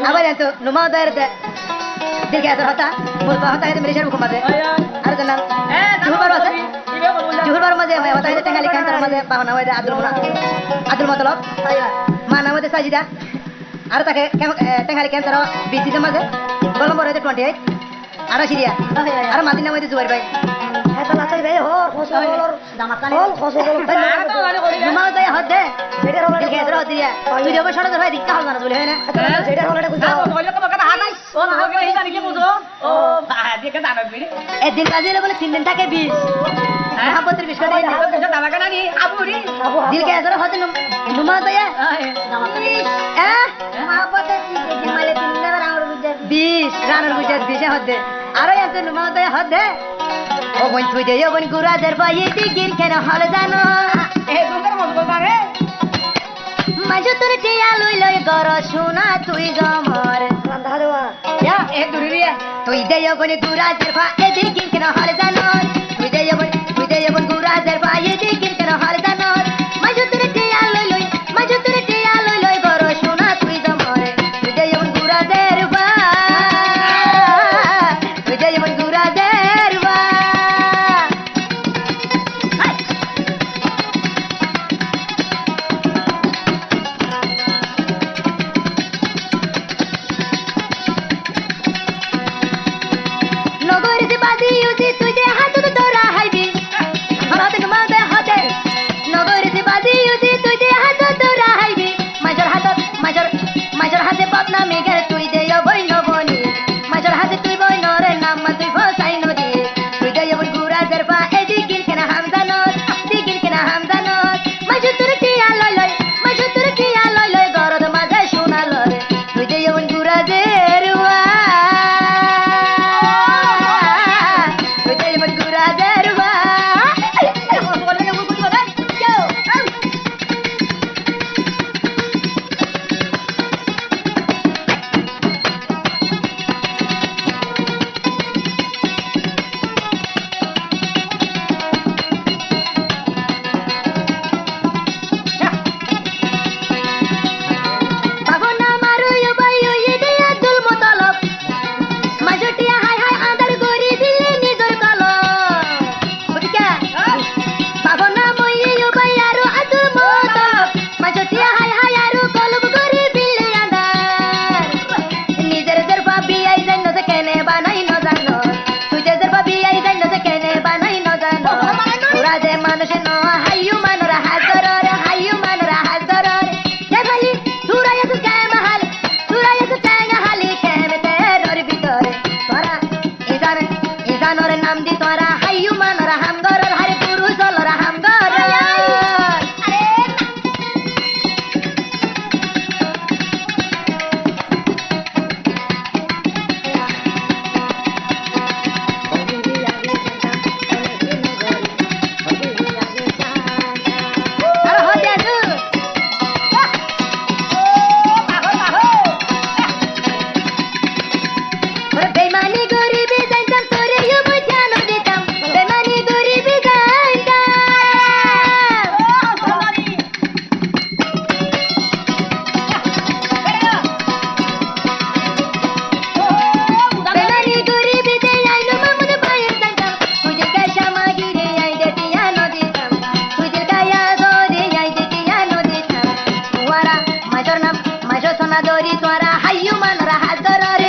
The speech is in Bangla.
আবার তো নুমা দায়ের দে দিকে আসর হতা মোর হতা হেতে মেরেশার হুকুম আছে আর জানাল জুহুর বার আছে জুহুর বার মাঝে হতা হেতে টাঙ্গালি খান তার মাঝে বাহনা হয় আব্দুল মতলব মা নাম হতে সাজিদা আর তাকে টাঙ্গালি খান তার বিসিতে মাঝে কলম বড় হইতে 28 আর সিরিয়া আর মাদিন নাম হইতে জুবাইর ভাই এটা লাচাই ভাই হো খসলর দামাকানি হল খসলর নুমা দায় হদ দে সেটা হল দিকে আসর হদ দিয়া তুই যাবে সরদ ভাই দিকা হল না বলে হয় না সেটা হল এটা বুঝাও বলে কো কথা হাতাই ও না হবে এই জানি কি বুঝো ও দিকে জানো বিড়ি একদিন কাজে বলে 3 দিন থাকে 20 মহাপত্রের বিষয় দেয় এটা দামাকা নানি আবুরি দিলকে আসর হদ নুমা দায় দামাকানি মহাপত্রের দিন মালে 3 দিন রাউর বুঝে 20 রানুর বুঝে 20 হদ দে আর এত নুমা দায় হদ দে ও বন তুই দে ও বন গুরাদের বাইয়ে দিগির কেন হল জানো এ সুন্দর মজবুত পারে মাঝে তোর টিয়া লই লই গর শোনা তুই জমর রান্ধা দেওয়া ইয়া এ দূরে রে তুই দে ও বন গুরাদের বাইয়ে দিগির কেন হল জানো তুই দে ও বন গুরাদের বাইয়ে দিগির কেন হল জানো মাঝে তোর টিয়া লই লই গর শোনা তুই জমর তুই দে ও বন গুরাদের তুই দে ও বন গুরাদের নগর যে বাদি ইউজি তুই যে হাত তোরা হাইবি হরত নুমাতে হতে নগর যে বাদি ইউজি তুই যে হাত তোরা হাইবি মাজর হাতে বদনা মেঘের তুই দে বই নবনি মাজর হাতে তুই বই নরে নাম তুই ফসাই নদী তুই দে বই গুরাজের পা এদিকিন কেনা হামদানত দিকিন কেনা হামদানত মাঝে তোর টিয়া লই লই গরদ মাঝে শোনা লরে তুই দে বই গুরাজের ওয়া নাম দি তোরা হাইয়ু মানরা হামগর হারে গুরু চলরা হামগর বেমানি গরিবি জানতাম তোরে ইউ বুঝান দিতাম বেমানি গরিবি জানতাম বেমানি গরিবি দে আইনো মামুন পায়ের জানতাম তুই দিল কাশা মাগিরে আই দে টিয়া নদিতাম তুই দিল কায়া দরে আই দে টিয়া নদিতাম তোরা মাজর নাম মাজর সোনা দরি তোরা হাইয়ু মানরা হাজর রে